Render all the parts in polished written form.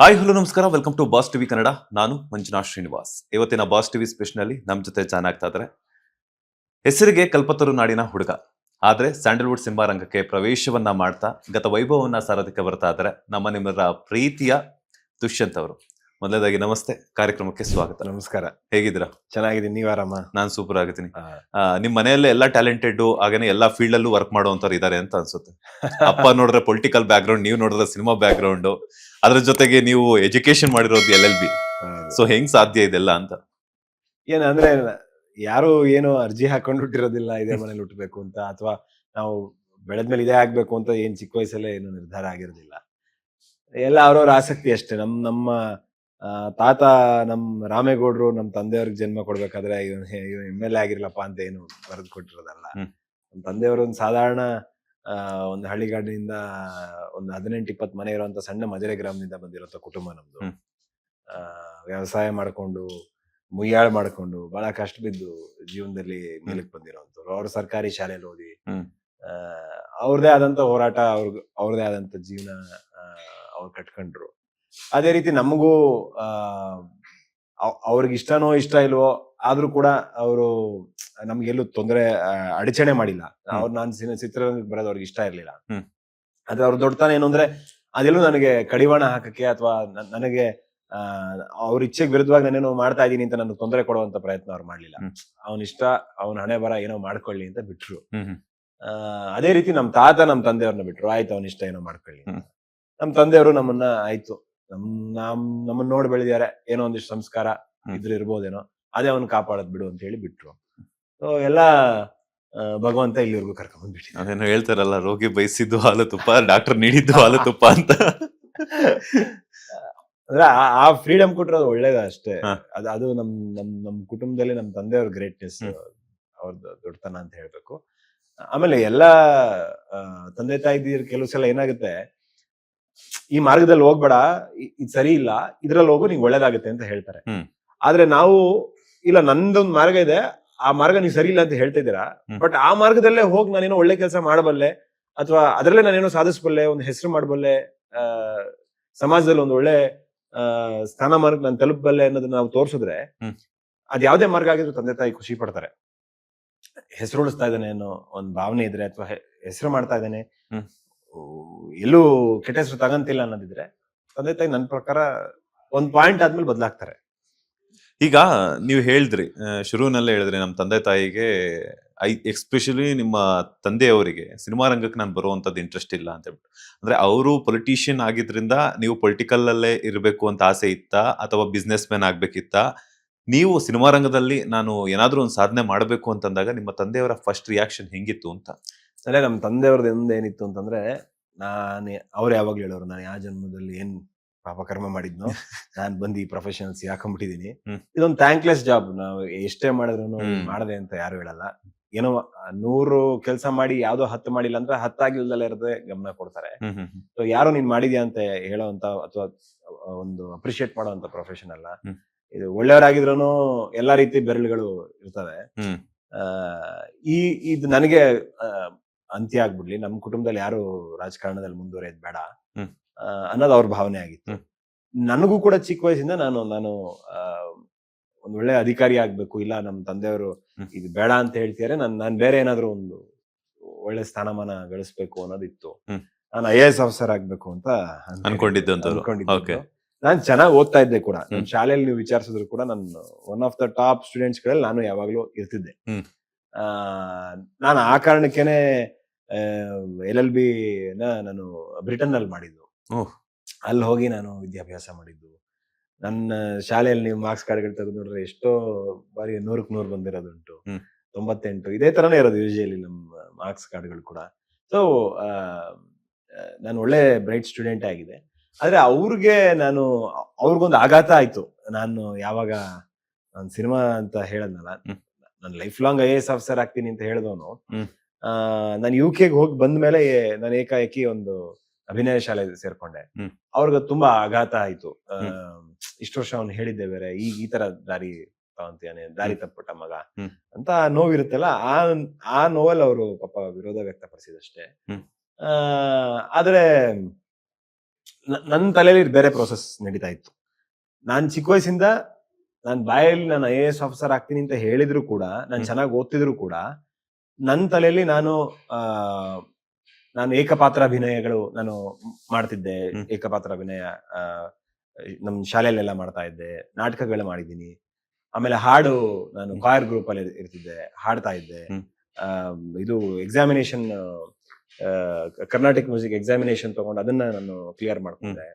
Hi hello ನಮಸ್ಕಾರ, welcome to Boss TV Kannada. ನಾನು ಮಂಜುನಾಥ್ ಶ್ರೀನಿವಾಸ್. ಇವತ್ತಿನ ಬಾಸ್ ಟಿವಿ ಸ್ಪೆಷಲ್ನಲ್ಲಿ ನಮ್ಮ ಜೊತೆ ಜಾಯ್ನ್ ಆಗ್ತಾ ಇದ್ದಾರೆ ಹೆಸರಿಗೆ ಕಲ್ಪತರು ನಾಡಿನ ಹುಡುಗ, ಆದ್ರೆ ಸ್ಯಾಂಡಲ್ವುಡ್ ಸಿನಿಮಾ ರಂಗಕ್ಕೆ ಪ್ರವೇಶವನ್ನ ಮಾಡ್ತಾ ಗತ ವೈಭವವನ್ನ ಸಾರೋದಕ್ಕೆ ಬರ್ತಾ ಇದ್ದಾರೆ ನಿಮ್ಮರ ಪ್ರೀತಿಯ ದುಷ್ಯಂತ್ ಅವರು. ಮೊದಲನೇದಾಗಿ ನಮಸ್ತೆ, ಕಾರ್ಯಕ್ರಮಕ್ಕೆ ಸ್ವಾಗತ. ನಮಸ್ಕಾರ. ಹೇಗಿದ್ದೀರಾ? ಚೆನ್ನಾಗಿದ್ದೀನಿ, ನೀವ್ ಆರಾಮ? ನಾನು ಸೂಪರ್ ಆಗಿದ್ದೀನಿ. ನಿಮ್ ಮನೆಯಲ್ಲೇ ಎಲ್ಲಾ ಟ್ಯಾಲೆಂಟೆಡ್, ಹಾಗೇನೆ ಎಲ್ಲಾ ಫೀಲ್ಡ್ ಅಲ್ಲೂ ವರ್ಕ್ ಮಾಡುವಂತವ್ರು ಇದಾರೆ ಅಂತ ಅನ್ಸುತ್ತೆ. ಅಪ್ಪ ನೋಡಿದ್ರೆ ಪೊಲಿಟಿಕಲ್ ಬ್ಯಾಕ್ ಗ್ರೌಂಡ್, ನೀವು ನೋಡಿದ್ರೆ ಸಿನಿಮಾ ಬ್ಯಾಕ್ ಗ್ರೌಂಡ್, ಅದ್ರ ಜೊತೆಗೆ ನೀವು ಎಜುಕೇಶನ್ ಮಾಡಿರೋದು LLB. ಸೊ ಹೆಂಗ್ ಸಾಧ್ಯ ಇದೆಲ್ಲ ಅಂತ? ಏನಂದ್ರೆ ಯಾರು ಏನು ಅರ್ಜಿ ಹಾಕೊಂಡು ಹುಟ್ಟಿರೋದಿಲ್ಲ ಇದೇ ಮನೇಲಿ ಹುಟ್ಟಬೇಕು ಅಂತ, ಅಥವಾ ನಾವು ಬೆಳೆದ್ಮೇಲೆ ಇದೇ ಆಗ್ಬೇಕು ಅಂತ ಏನ್ ಚಿಕ್ಕ ವಯಸ್ಸಲ್ಲೇ ಏನು ನಿರ್ಧಾರ ಆಗಿರೋದಿಲ್ಲ. ಎಲ್ಲ ಅವ್ರವ್ರ ಆಸಕ್ತಿ ಅಷ್ಟೇ. ನಮ್ಮ ತಾತ ನಮ್ ರಾಮೇಗೌಡರು ನಮ್ ತಂದೆಯವ್ರಿಗೆ ಜನ್ಮ ಕೊಡ್ಬೇಕಾದ್ರೆ ಇವ್ MLA ಆಗಿರ್ಲಪ್ಪ ಅಂತ ಏನು ಬರೆದು ಕೊಟ್ಟಿರೋದಲ್ಲ. ನಮ್ ತಂದೆಯವರು ಒಂದು ಸಾಧಾರಣ ಒಂದು ಹಳ್ಳಿಗಾಡಿನಿಂದ ಒಂದು 18-20 ಮನೆ ಇರುವಂತ ಸಣ್ಣ ಮಜರೆ ಗ್ರಾಮದಿಂದ ಬಂದಿರೋ ಕುಟುಂಬ ನಮ್ದು. ವ್ಯವಸಾಯ ಮಾಡ್ಕೊಂಡು ಮುಯ್ಯಾಳ್ ಮಾಡ್ಕೊಂಡು ಬಹಳ ಕಷ್ಟ ಬಿದ್ದು ಜೀವನದಲ್ಲಿ ಮೇಲಕ್ಕೆ ಬಂದಿರೋಂಥವ್ರು. ಅವ್ರು ಸರ್ಕಾರಿ ಶಾಲೆಯಲ್ಲಿ ಓದಿ ಅವ್ರದೇ ಆದಂತ ಹೋರಾಟ, ಅವ್ರದೇ ಆದಂತ ಜೀವನ ಅವ್ರು ಕಟ್ಕೊಂಡ್ರು. ಅದೇ ರೀತಿ ನಮಗೂ ಅವ್ರಿಗೆ ಇಷ್ಟನೋ ಇಷ್ಟ ಇಲ್ವೋ ಆದ್ರೂ ಕೂಡ ಅವರು ನಮ್ಗೆಲ್ಲೂ ತೊಂದರೆ ಅಡಚಣೆ ಮಾಡಿಲ್ಲ. ನಾನು ಚಿತ್ರರಂಗಕ್ಕೆ ಬರೋದು ಅವ್ರಿಗೆ ಇಷ್ಟ ಇರ್ಲಿಲ್ಲ. ಆದ್ರೆ ಅವ್ರ ದೊಡ್ಡತನ ಏನು ಅಂದ್ರೆ ಅದೆಲ್ಲೂ ನನಗೆ ಕಡಿವಾಣ ಹಾಕಕ್ಕೆ ಅಥವಾ ನನಗೆ ಅವ್ರ ಇಚ್ಛೆಗೆ ವಿರುದ್ಧವಾಗಿ ನಾನೇನೋ ಮಾಡ್ತಾ ಇದೀನಿ ಅಂತ ನನಗೆ ತೊಂದರೆ ಕೊಡುವಂತ ಪ್ರಯತ್ನ ಅವ್ರು ಮಾಡ್ಲಿಲ್ಲ. ಅವನ ಇಷ್ಟ, ಅವನ ಹಣೆ ಬರ ಏನೋ ಮಾಡ್ಕೊಳ್ಳಿ ಅಂತ ಬಿಟ್ರು. ಅದೇ ರೀತಿ ನಮ್ ತಾತ ನಮ್ ತಂದೆಯವ್ರನ್ನ ಬಿಟ್ರು. ಆಯ್ತು, ಅವನ ಇಷ್ಟ ಏನೋ ಮಾಡ್ಕೊಳ್ಳಿ. ನಮ್ ತಂದೆಯವರು ನಮ್ಮನ್ನ ಆಯ್ತು ನಮ್ಮನ್ನ ನೋಡಿ ಬೆಳೆದಿದ್ದಾರೆ, ಏನೋ ಒಂದಿಷ್ಟು ಸಂಸ್ಕಾರ ಇದ್ರೆ ಇರ್ಬೋದೇನೋ, ಅದೇ ಅವನ್ ಕಾಪಾಡೋದ್ ಬಿಡು ಅಂತ ಹೇಳಿ ಬಿಟ್ರು. ಸೊ ಎಲ್ಲಾ ಭಗವಂತ ಇಲ್ಲಿವರೆಗೂ ಕರ್ಕೊಂಡ್ ಬಂದ್ಬಿಟ್ಟಿದ್ದ. ಅದೇನೋ ಹೇಳ್ತಾರಲ್ಲ, ರೋಗಿ ಬಯಸಿದ್ದು ಹಾಲು ತುಪ್ಪ, ಡಾಕ್ಟರ್ ನೀಡಿದ್ದು ಹಾಲು ತುಪ್ಪ ಅಂತ. ಅಂದ್ರೆ ಆ ಫ್ರೀಡಮ್ ಕೊಟ್ಟಿರೋದು ಒಳ್ಳೇದ ಅಷ್ಟೇ. ಅದು ನಮ್ ಕುಟುಂಬದಲ್ಲಿ ನಮ್ ತಂದೆಯವ್ರ ಗ್ರೇಟ್ನೆಸ್, ಅವ್ರದ್ದು ದೊಡ್ಡತನ ಅಂತ ಹೇಳ್ಬೇಕು. ಆಮೇಲೆ ಎಲ್ಲಾ ತಂದೆ ತಾಯಿದಿರ್ ಕೆಲವು ಸಲ ಏನಾಗುತ್ತೆ, ಈ ಮಾರ್ಗದಲ್ಲಿ ಹೋಗ್ಬೇಡ, ಇದು ಸರಿ ಇಲ್ಲ, ಇದ್ರಲ್ಲಿ ಹೋಗು, ನಿಂಗೆ ಒಳ್ಳೇದಾಗುತ್ತೆ ಅಂತ ಹೇಳ್ತಾರೆ. ಆದ್ರೆ ನಾವು ಇಲ್ಲ, ನಂದೊಂದು ಮಾರ್ಗ ಇದೆ, ಆ ಮಾರ್ಗ ನೀವು ಸರಿ ಇಲ್ಲ ಅಂತ ಹೇಳ್ತಾ ಇದ್ದೀರಾ, ಬಟ್ ಆ ಮಾರ್ಗದಲ್ಲೇ ಹೋಗಿ ನಾನೇನೋ ಒಳ್ಳೆ ಕೆಲಸ ಮಾಡಬಲ್ಲೆ, ಅಥವಾ ಅದರಲ್ಲೇ ನಾನೇನೋ ಸಾಧಿಸಬಲ್ಲೆ, ಒಂದು ಹೆಸರು ಮಾಡಬಲ್ಲೆ, ಸಮಾಜದಲ್ಲಿ ಒಂದು ಒಳ್ಳೆ ಸ್ಥಾನಮಾನಕ್ಕೆ ನಾನು ತಲುಪಬಲ್ಲೆ ಅನ್ನೋದನ್ನ ನಾವು ತೋರಿಸಿದ್ರೆ, ಅದ್ ಯಾವ್ದೇ ಮಾರ್ಗ ಆಗಿದ್ರು ತಂದೆ ತಾಯಿ ಖುಷಿ ಪಡ್ತಾರೆ. ಹೆಸರು ಉಳಿಸ್ತಾ ಇದ್ದಾನೆ ಅನ್ನೋ ಒಂದ್ ಭಾವನೆ ಇದ್ರೆ, ಅಥವಾ ಹೆಸರು ಮಾಡ್ತಾ ಇದ್ದಾನೆ, ಎಲ್ಲೂ ಕೆಟ್ಟ ಹೆಸರು ತಗಂತಿಲ್ಲ ಅನ್ನೋದಿದ್ರೆ, ತಂದೆ ತಾಯಿ ನನ್ನ ಪ್ರಕಾರ ಒಂದ್ ಪಾಯಿಂಟ್ ಆದ್ಮೇಲೆ ಬದಲಾಗ್ತಾರೆ. ಈಗ ನೀವು ಹೇಳಿದ್ರಿ, ಶುರುವಿನಲ್ಲೇ ಹೇಳಿದ್ರಿ, ನಮ್ಮ ತಂದೆ ತಾಯಿಗೆ ಎಕ್ಸ್ಪೆಷಲಿ ನಿಮ್ಮ ತಂದೆಯವರಿಗೆ ಸಿನಿಮಾ ರಂಗಕ್ಕೆ ನಾನು ಬರುವಂತದ್ದು ಇಂಟ್ರೆಸ್ಟ್ ಇಲ್ಲ ಅಂತ ಹೇಳ್ಬಿಟ್ಟು. ಅಂದ್ರೆ ಅವರು ಪೊಲಿಟಿಷಿಯನ್ ಆಗಿದ್ರಿಂದ ನೀವು ಪೊಲಿಟಿಕಲ್ ಅಲ್ಲೇ ಇರಬೇಕು ಅಂತ ಆಸೆ ಇತ್ತಾ, ಅಥವಾ ಬಿಸ್ನೆಸ್ ಮ್ಯಾನ್ ಆಗ್ಬೇಕಿತ್ತ? ನೀವು ಸಿನಿಮಾ ರಂಗದಲ್ಲಿ ನಾನು ಏನಾದ್ರೂ ಒಂದು ಸಾಧನೆ ಮಾಡಬೇಕು ಅಂತಂದಾಗ ನಿಮ್ಮ ತಂದೆಯವರ ಫಸ್ಟ್ ರಿಯಾಕ್ಷನ್ ಹೆಂಗಿತ್ತು ಅಂತ? ಅಲ್ಲೇ ನಮ್ಮ ತಂದೆಯವ್ರದ್ದು ಏನಿತ್ತು ಅಂತಂದ್ರೆ, ಅವ್ರು ಯಾವಾಗ್ಲೂ ಹೇಳೋರು, ನಾನು ಯಾವ ಜನ್ಮದಲ್ಲಿ ಏನ್ ಪಾಪಕರ್ಮ ಮಾಡಿದ್ನೋ ನಾನ್ ಬಂದು ಈ ಪ್ರೊಫೆಷನ್ ಹಾಕೊಂಡ್ಬಿಟ್ಟಿದೀನಿ, ಇದೊಂದು ಥ್ಯಾಂಕ್ಲೆಸ್ ಜಾಬ್, ನಾವು ಎಷ್ಟೇ ಮಾಡಿದ್ರು ಮಾಡದೆ ಅಂತ ಯಾರು ಹೇಳಲ್ಲ. ಏನೋ 100 ಕೆಲಸ ಮಾಡಿ ಯಾವ್ದೋ 10 ಮಾಡಿಲ್ಲ ಅಂದ್ರೆ 10 ಆಗಿಲ್ದಲ್ಲೇ ಇರದೆ ಗಮನ ಕೊಡ್ತಾರೆ. ಸೊ ಯಾರು ನೀನ್ ಮಾಡಿದ್ಯಾ ಅಂತ ಹೇಳೋಂತ ಅಥವಾ ಒಂದು ಅಪ್ರಿಶಿಯೇಟ್ ಮಾಡುವಂತ ಪ್ರೊಫೆಷನ್ ಅಲ್ಲ ಇದು. ಒಳ್ಳೆಯವರಾಗಿದ್ರು ಎಲ್ಲಾ ರೀತಿ ಬೆರಳುಗಳು ಇರ್ತವೆ. ಇದು ನನಗೆ ಅಂತ್ಯ ಆಗ್ಬಿಡ್ಲಿ, ನಮ್ ಕುಟುಂಬದಲ್ಲಿ ಯಾರು ರಾಜಕಾರಣದಲ್ಲಿ ಮುಂದುವರೆಯೋದ್ ಬೇಡ ಅನ್ನೋದು ಅವ್ರ ಭಾವನೆ ಆಗಿತ್ತು. ನನಗೂ ಕೂಡ ಚಿಕ್ಕ ವಯಸ್ಸಿಂದ ನಾನು ಒಂದ್ ಒಳ್ಳೆ ಅಧಿಕಾರಿ ಆಗ್ಬೇಕು, ಇಲ್ಲ ನಮ್ ತಂದೆಯವರು ಇದು ಬೇಡ ಅಂತ ಹೇಳ್ತಿದಾರೆ, ನಾನ್ ಬೇರೆ ಏನಾದ್ರು ಒಂದು ಒಳ್ಳೆ ಸ್ಥಾನಮಾನ ಗಳಿಸ್ಬೇಕು ಅನ್ನೋದಿತ್ತು. ನಾನು IAS ಆಫೀಸರ್ ಆಗ್ಬೇಕು ಅಂತ ಅನ್ಕೊಂಡಿದ್ದು. ನಾನ್ ಚೆನ್ನಾಗಿ ಓದ್ತಾ ಇದ್ದೆ ಕೂಡ. ನಮ್ ಶಾಲೆಯಲ್ಲಿ ನೀವು ವಿಚಾರಿಸಿದ್ರು ಕೂಡ ನಾನು one of the top students ಗಳಲ್ಲಿ ನಾನು ಯಾವಾಗ್ಲೂ ಇರ್ತಿದ್ದೆ. ನಾನು ಆ ಕಾರಣಕ್ಕೇನೆ LLB ನಾನು ಬ್ರಿಟನ್ ನಲ್ಲಿ ಮಾಡಿದ್ದು. ಅಲ್ಲಿ ಹೋಗಿ ನಾನು ವಿದ್ಯಾಭ್ಯಾಸ ಮಾಡಿದ್ದು. ನನ್ನ ಶಾಲೆಯಲ್ಲಿ ನೀವು ಮಾರ್ಕ್ಸ್ ಕಾರ್ಡ್ಗಳು ತೆಗೆದು ನೋಡ್ರೆ ಎಷ್ಟೋ ಬಾರಿ 100ಕ್ಕೆ 100 ಬಂದಿರೋದುಂಟು, 98 ಇದೇ ತರನೇ ಇರೋದು ಯೂಶಿಯಲಿ ನಮ್ಮ ಮಾರ್ಕ್ಸ್ ಕಾರ್ಡ್ಗಳು ಕೂಡ. ಸೊ ನಾನು ಒಳ್ಳೆ ಬ್ರೈಟ್ ಸ್ಟೂಡೆಂಟ್ ಆಗಿದೆ. ಆದ್ರೆ ಅವ್ರಿಗೊಂದು ಆಘಾತ ಆಯ್ತು. ನಾನು ಯಾವಾಗ ನಾನು ಸಿನಿಮಾ ಅಂತ ಹೇಳದ್ನಲ್ಲ, ನಾನು ಲೈಫ್ ಲಾಂಗ್ IAS ಆಫೀಸರ್ ಆಗ್ತೀನಿ ಅಂತ ಹೇಳಿದವನು, ನಾನು UK ಹೋಗಿ ಬಂದ್ಮೇಲೆ ನಾನು ಏಕಾಏಕಿ ಒಂದು ಅಭಿನಯ ಶಾಲೆ ಸೇರ್ಕೊಂಡೆ. ಅವ್ರಿಗೆ ತುಂಬಾ ಆಘಾತ ಆಯ್ತು. ಇಷ್ಟು ವರ್ಷ ಅವ್ನು ಹೇಳಿದ್ದೆ ಬೇರೆ, ಈಗ ಈ ತರ ದಾರಿ ತಗೊಂತಾನೆ, ದಾರಿ ತಪ್ಪುಟ್ಟ ಮಗ ಅಂತ ನೋವಿರುತ್ತಲ್ಲ, ಆ ನೋವಲ್ಲಿ ಅವರು ಪಾಪ ವಿರೋಧ ವ್ಯಕ್ತಪಡಿಸಿದಷ್ಟೇ. ಆದ್ರೆ ನನ್ನ ತಲೆಯಲ್ಲಿ ಬೇರೆ ಪ್ರೋಸೆಸ್ ನಡೀತಾ ಇತ್ತು. ನಾನು ಚಿಕ್ಕ ವಯಸ್ಸಿಂದ ನಾನು ಬಾಯಲ್ಲಿ ನಾನು IAS ಆಫೀಸರ್ ಆಗ್ತೀನಿ ಅಂತ ಹೇಳಿದ್ರು ಕೂಡ, ನಾನು ಚೆನ್ನಾಗಿ ಓದ್ತಿದ್ರು ಕೂಡ, ನನ್ನ ತಲೆಯಲ್ಲಿ ನಾನು ಏಕಪಾತ್ರ ಅಭಿನಯಗಳು ನಾನು ಮಾಡ್ತಿದ್ದೆ. ಏಕಪಾತ್ರ ಅಭಿನಯ ನಮ್ ಶಾಲೆಯಲ್ಲೆಲ್ಲ ಮಾಡ್ತಾ ಇದ್ದೆ, ನಾಟಕಗಳು ಮಾಡಿದ್ದೀನಿ. ಆಮೇಲೆ ಹಾಡು ನಾನು ಕಾಯರ್ ಗ್ರೂಪ್ ಅಲ್ಲಿ ಇರ್ತಿದ್ದೆ, ಹಾಡ್ತಾ ಇದ್ದೆ. ಇದು ಎಕ್ಸಾಮಿನೇಷನ್, ಕರ್ನಾಟಿಕ್ ಮ್ಯೂಸಿಕ್ ಎಕ್ಸಾಮಿನೇಷನ್ ತಗೊಂಡು ಅದನ್ನ ನಾನು ಕ್ಲಿಯರ್ ಮಾಡ್ಕೊಂಡೆ.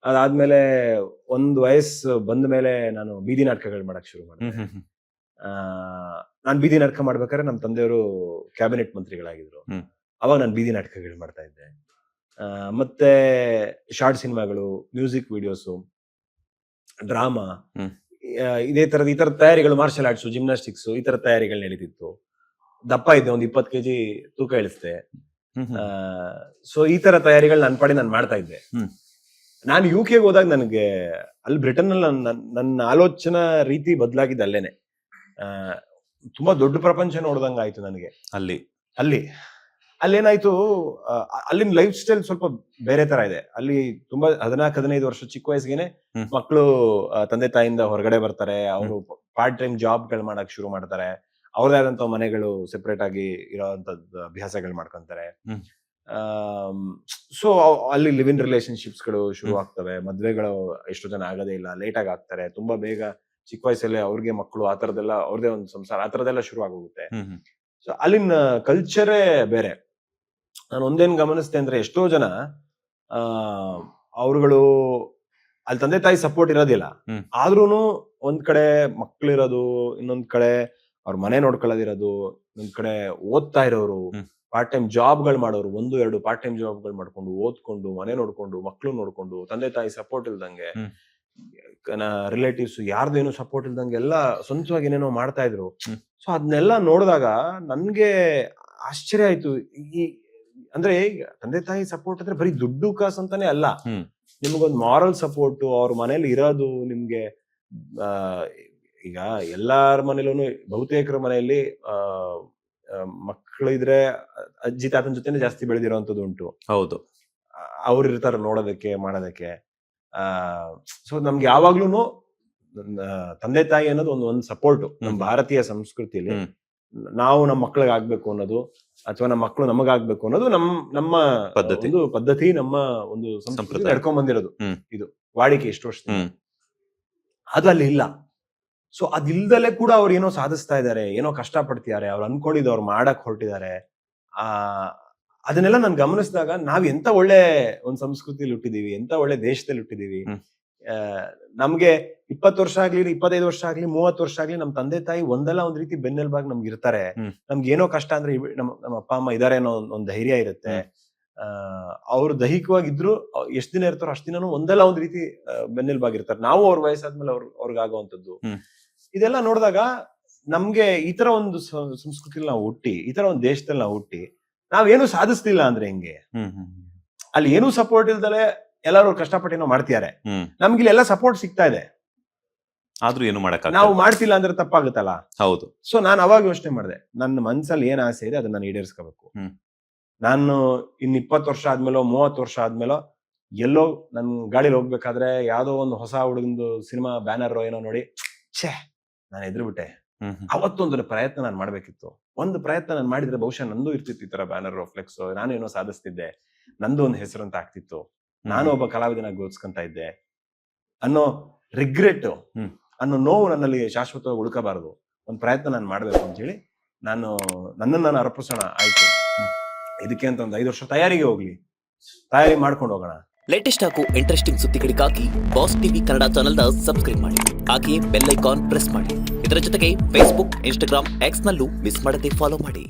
ಅದಾದ್ಮೇಲೆ ಒಂದು ವಯಸ್ಸು ಬಂದ ಮೇಲೆ ನಾನು ಬೀದಿ ನಾಟಕಗಳು ಮಾಡಕ್ ಶುರು ಮಾಡಿದೆ. ನಾನು ಬೀದಿ ನಾಟಕ ಮಾಡ್ಬೇಕಾದ್ರೆ ನಮ್ಮ ತಂದೆಯವರು ಕ್ಯಾಬಿನೆಟ್ ಮಂತ್ರಿಗಳಾಗಿದ್ರು. ಅವಾಗ ನಾನು ಬೀದಿ ನಾಟಕಗಳು ಮಾಡ್ತಾ ಇದ್ದೆ. ಮತ್ತೆ ಶಾರ್ಟ್ ಸಿನಿಮಾಗಳು, ಮ್ಯೂಸಿಕ್ ವಿಡಿಯೋಸು, ಡ್ರಾಮಾ, ಈ ತರ ತಯಾರಿಗಳು, ಮಾರ್ಷಲ್ ಆರ್ಟ್ಸ್, ಜಿಮ್ನಾಸ್ಟಿಕ್ಸ್, ಈ ತರ ತಯಾರಿಗಳು ನಡೀತಿತ್ತು. ದಪ್ಪ ಇದ್ದೆ, ಒಂದು 20 kg ತೂಕ ಇಳಿಸ್ದೆ. ಸೊ ಈ ತರ ತಯಾರಿಗಳು ನನ್ನ ಪಾಡಿ ನಾನು ಮಾಡ್ತಾ ಇದ್ದೆ. ನಾನು UK ಹೋದಾಗ ನನಗೆ ಅಲ್ಲಿ ಬ್ರಿಟನ್ ಅಲ್ಲಿ ನನ್ನ ಆಲೋಚನಾ ರೀತಿ ಬದಲಾಗಿದ್ದ ಅಲ್ಲೇನೆ. ತುಂಬಾ ದೊಡ್ಡ ಪ್ರಪಂಚ ನೋಡ್ದಂಗ ಆಯ್ತು ನನಗೆ. ಅಲ್ಲೇನಾಯ್ತು, ಅಲ್ಲಿನ ಲೈಫ್ ಸ್ಟೈಲ್ ಸ್ವಲ್ಪ ಬೇರೆ ತರ ಇದೆ. ಅಲ್ಲಿ ತುಂಬಾ 14-15 ವರ್ಷ ಚಿಕ್ಕ ವಯಸ್ಸಿಗೆನೆ ಮಕ್ಕಳು ತಂದೆ ತಾಯಿಯಿಂದ ಹೊರಗಡೆ ಬರ್ತಾರೆ. ಅವರು ಪಾರ್ಟ್ ಟೈಮ್ ಜಾಬ್ಗಳು ಮಾಡಕ್ ಶುರು ಮಾಡ್ತಾರೆ. ಅವ್ರದೇ ಆದಂತ ಮನೆಗಳು ಸೆಪರೇಟ್ ಆಗಿ ಇರೋಂಥದ್ದು ಅಭ್ಯಾಸಗಳು ಮಾಡ್ಕೊಂತಾರೆ. ಸೊ ಅಲ್ಲಿ ಲಿವ್ ಇನ್ ರಿಲೇಶನ್ಶಿಪ್ಸ್ ಗಳು ಶುರು ಆಗ್ತವೆ. ಮದ್ವೆಗಳು ಎಷ್ಟೋ ಜನ ಆಗೋದೇ ಇಲ್ಲ, ಲೇಟ್ ಆಗಿ ಆಗ್ತಾರೆ. ತುಂಬಾ ಬೇಗ ಚಿಕ್ಕ ವಯಸ್ಸಲ್ಲೇ ಅವ್ರಿಗೆ ಮಕ್ಕಳು, ಆ ತರದೆಲ್ಲ ಅವ್ರದೇ ಒಂದು ಸಂಸಾರ, ಆ ತರದೆಲ್ಲ ಶುರು ಆಗೋಗುತ್ತೆ. ಸೊ ಅಲ್ಲಿನ ಕಲ್ಚರೇ ಬೇರೆ. ನಾನು ಒಂದೇನ್ ಗಮನಿಸ್ತೆ ಅಂದ್ರೆ, ಎಷ್ಟೋ ಜನ ಅವ್ರುಗಳು ಅಲ್ಲಿ ತಂದೆ ತಾಯಿ ಸಪೋರ್ಟ್ ಇರೋದಿಲ್ಲ, ಆದ್ರೂನು ಒಂದ್ ಕಡೆ ಮಕ್ಳಿರೋದು, ಇನ್ನೊಂದ್ ಕಡೆ ಅವ್ರ ಮನೆ ನೋಡ್ಕೊಳ್ಳೋದಿರೋದು, ಇನ್ನೊಂದ್ ಕಡೆ ಓದ್ತಾ ಇರೋರು, ಪಾರ್ಟ್ ಟೈಮ್ ಜಾಬ್ಗಳು ಮಾಡೋರು, 1-2 ಪಾರ್ಟ್ ಟೈಮ್ ಜಾಬ್ಗಳು ಮಾಡ್ಕೊಂಡು ಓದ್ಕೊಂಡು ಮನೆ ನೋಡ್ಕೊಂಡು ಮಕ್ಳು ನೋಡ್ಕೊಂಡು ತಂದೆ ತಾಯಿ ಸಪೋರ್ಟ್ ಇಲ್ದಂಗೆ, ರಿಲೇಟಿವ್ಸ್ ಯಾರ್ದೇನು ಸಪೋರ್ಟ್ ಇಲ್ದಂಗೆ ಎಲ್ಲ ಸ್ವಂತವಾಗಿ ಏನೇನೋ ಮಾಡ್ತಾ ಇದ್ರು. ಸೊ ಅದನ್ನೆಲ್ಲ ನೋಡಿದಾಗ ನನ್ಗೆ ಆಶ್ಚರ್ಯ ಆಯ್ತು. ಅಂದ್ರೆ ತಂದೆ ತಾಯಿ ಸಪೋರ್ಟ್ ಅಂದ್ರೆ ಬರೀ ದುಡ್ಡು ಕಾಸು ಅಂತಾನೆ ಅಲ್ಲ, ನಿಮ್ಗೊಂದು ಮಾರಲ್ ಸಪೋರ್ಟ್, ಅವ್ರ ಮನೇಲಿ ಇರೋದು ನಿಮ್ಗೆ. ಈಗ ಎಲ್ಲಾರ ಮನೇಲೂ, ಬಹುತೇಕರ ಮನೆಯಲ್ಲಿ ಮಕ್ಕಳು ಇದ್ರೆ ಅಜ್ಜಿ ತಾತನ ಜೊತೆನೆ ಜಾಸ್ತಿ ಬೆಳೆದಿರೋಂಥದ್ದು ಉಂಟು. ಹೌದು, ಅವ್ರು ಇರ್ತಾರ ನೋಡೋದಕ್ಕೆ, ಮಾಡೋದಕ್ಕೆ. ಸೊ ನಮ್ಗೆ ಯಾವಾಗ್ಲೂ ತಂದೆ ತಾಯಿ ಅನ್ನೋದು ಒಂದು ಸಪೋರ್ಟ್. ನಮ್ಮ ಭಾರತೀಯ ಸಂಸ್ಕೃತಿಯಲ್ಲಿ ನಾವು ನಮ್ಮ ಮಕ್ಳಿಗೆ ಆಗ್ಬೇಕು ಅನ್ನೋದು, ಅಥವಾ ನಮ್ಮ ಮಕ್ಕಳು ನಮಗಾಗ್ಬೇಕು ಅನ್ನೋದು ನಮ್ಮ ಪದ್ಧತಿ, ನಮ್ಮ ಒಂದು ಸಂಸ್ಕೃತಿ ನಡ್ಕೊಂಡ್ ಬಂದಿರೋದು. ಇದು ವಾಡಿಕೆ ಎಷ್ಟು ವರ್ಷ, ಅದು ಅಲ್ಲಿ ಇಲ್ಲ. ಸೊ ಅದಿಲ್ದಲೇ ಕೂಡ ಅವ್ರು ಏನೋ ಸಾಧಿಸ್ತಾ ಇದಾರೆ, ಏನೋ ಕಷ್ಟ ಪಡ್ತಿದ್ದಾರೆ, ಅವ್ರು ಅನ್ಕೊಂಡಿದ್ದು ಅವ್ರು ಮಾಡಕ್ ಹೊರಟಿದ್ದಾರೆ. ಅದನ್ನೆಲ್ಲ ನಾನು ಗಮನಿಸಿದಾಗ ನಾವ್ ಎಂತ ಒಳ್ಳೆ ಒಂದ್ ಸಂಸ್ಕೃತಿಲಿ ಹುಟ್ಟಿದೀವಿ, ಎಂತ ಒಳ್ಳೆ ದೇಶದಲ್ಲಿ ಹುಟ್ಟಿದೀವಿ. ನಮ್ಗೆ 20 ವರ್ಷ ಆಗ್ಲಿ, 25 ವರ್ಷ ಆಗ್ಲಿ, 30 ವರ್ಷ ಆಗ್ಲಿ, ನಮ್ ತಂದೆ ತಾಯಿ ಒಂದಲ್ಲ ಒಂದ್ ರೀತಿ ಬೆನ್ನೆಲುಬಾಗಿ ನಮ್ಗೆ ಇರ್ತಾರೆ. ನಮ್ಗೆ ಏನೋ ಕಷ್ಟ ಅಂದ್ರೆ ನಮ್ಮ ಅಪ್ಪ ಅಮ್ಮ ಇದಾರೆ ಅನ್ನೋ ಒಂದ್ ಧೈರ್ಯ ಇರುತ್ತೆ. ಅವ್ರು ದೈಹಿಕವಾಗಿದ್ರು ಎಷ್ಟ್ ದಿನ ಇರ್ತಾರೋ ಅಷ್ಟ್ ದಿನನೂ ಒಂದಲ್ಲ ಒಂದ್ ರೀತಿ ಬೆನ್ನೆಲುಬಾಗಿರ್ತಾರೆ. ನಾವು ಅವ್ರ ವಯಸ್ಸಾದ್ಮೇಲೆ ಅವ್ರಿಗಾಗುವಂಥದ್ದು. ಇದೆಲ್ಲ ನೋಡಿದಾಗ ನಮ್ಗೆ ಈ ತರ ಒಂದು ಸಂಸ್ಕೃತಿಲಿ ನಾವು ಹುಟ್ಟಿ, ಈ ತರ ಒಂದು ದೇಶದಲ್ಲಿ ನಾವು ಹುಟ್ಟಿ, ನಾವೇನು ಸಾಧಿಸ್ತಿಲ್ಲ ಅಂದ್ರೆ ಹೆಂಗೆ? ಅಲ್ಲಿ ಏನೂ ಸಪೋರ್ಟ್ ಇಲ್ದಲೆ ಎಲ್ಲರೂ ಕಷ್ಟಪಟ್ಟೇನೋ ಮಾಡ್ತಿದ್ದಾರೆ. ನಮ್ಗೆ ಇಲ್ಲೆಲ್ಲ ಸಪೋರ್ಟ್ ಸಿಗ್ತಾ ಇದೆ, ಆದ್ರೂ ಏನು ಮಾಡಕ್ ನಾವು ಮಾಡ್ತಿಲ್ಲ ಅಂದ್ರೆ ತಪ್ಪಾಗುತ್ತಲ್ಲ. ಹೌದು. ಸೊ ನಾನು ಅವಾಗ ಯೋಚನೆ ಮಾಡಿದೆ, ನನ್ನ ಮನ್ಸಲ್ಲಿ ಏನ್ ಆಸೆ ಇದೆ ಅದನ್ನ ನಾನು ಈಡೇರಿಸ್ಕೋಬೇಕು. ನಾನು ಇನ್ 20 ವರ್ಷ ಆದ್ಮೇಲೋ 30 ವರ್ಷ ಆದ್ಮೇಲೋ ಎಲ್ಲೋ ನನ್ ಗಾಡಿಲಿ ಹೋಗ್ಬೇಕಾದ್ರೆ ಯಾವ್ದೋ ಒಂದು ಹೊಸ ಹುಡುಗಂದು ಸಿನಿಮಾ ಬ್ಯಾನರ್ ಏನೋ ನೋಡಿ ನಾನು ಎದ್ರುಬಿಟ್ಟೆ. ಅವತ್ತೊಂದು ಪ್ರಯತ್ನ ನಾನು ಮಾಡ್ಬೇಕಿತ್ತು. ಒಂದು ಪ್ರಯತ್ನ ನಾನು ಮಾಡಿದ್ರೆ ಬಹುಶಃ ನಂದು ಇರ್ತಿತ್ತು ಈ ತರ ಬ್ಯಾನರ್, ಫ್ಲೆಕ್ಸ್, ನಾನೇನೋ ಸಾಧಿಸ್ತಿದ್ದೆ, ನಂದು ಒಂದು ಹೆಸರು ಅಂತ ಆಗ್ತಿತ್ತು, ನಾನು ಒಬ್ಬ ಕಲಾವಿದನಾಗಿ ಗೋಲ್ಸ್ಕೊಂತ ಇದ್ದೆ ಅನ್ನೋ ರಿಗ್ರೆಟ್, ಅನ್ನೋ ನೋವು ನನ್ನಲ್ಲಿ ಶಾಶ್ವತವಾಗಿ ಉಳ್ಕಬಾರದು. ಒಂದು ಪ್ರಯತ್ನ ನಾನು ಮಾಡ್ಬೇಕು ಅಂತ ಹೇಳಿ ನನ್ನನ್ನು ನಾನು ಅರ್ಪಿಸೋಣ. ಆಯ್ತು, ಇದಕ್ಕೆ ಅಂತ ಒಂದು 5 ವರ್ಷ ತಯಾರಿ ಮಾಡ್ಕೊಂಡು ಹೋಗೋಣ. ಲೇಟೆಸ್ಟ್ ಹಾಗೂ ಇಂಟ್ರೆಸ್ಟಿಂಗ್ ಸುದ್ದಿಗಳಿಗಾಗಿ ಬಾಸ್ ಟಿವಿ ಕನ್ನಡ ಚಾನೆಲ್ನ ಸಬ್ಸ್ಕ್ರೈಬ್ ಮಾಡಿ, ಹಾಗೆಯೇ ಬೆಲ್ ಐಕಾನ್ ಪ್ರೆಸ್ ಮಾಡಿ. ಇದರ ಜೊತೆಗೆ ಫೇಸ್ಬುಕ್, ಇನ್ಸ್ಟಾಗ್ರಾಮ್, ಎಕ್ಸ್ ನಲ್ಲೂ ಮಿಸ್ ಮಾಡದೆ ಫಾಲೋ ಮಾಡಿ.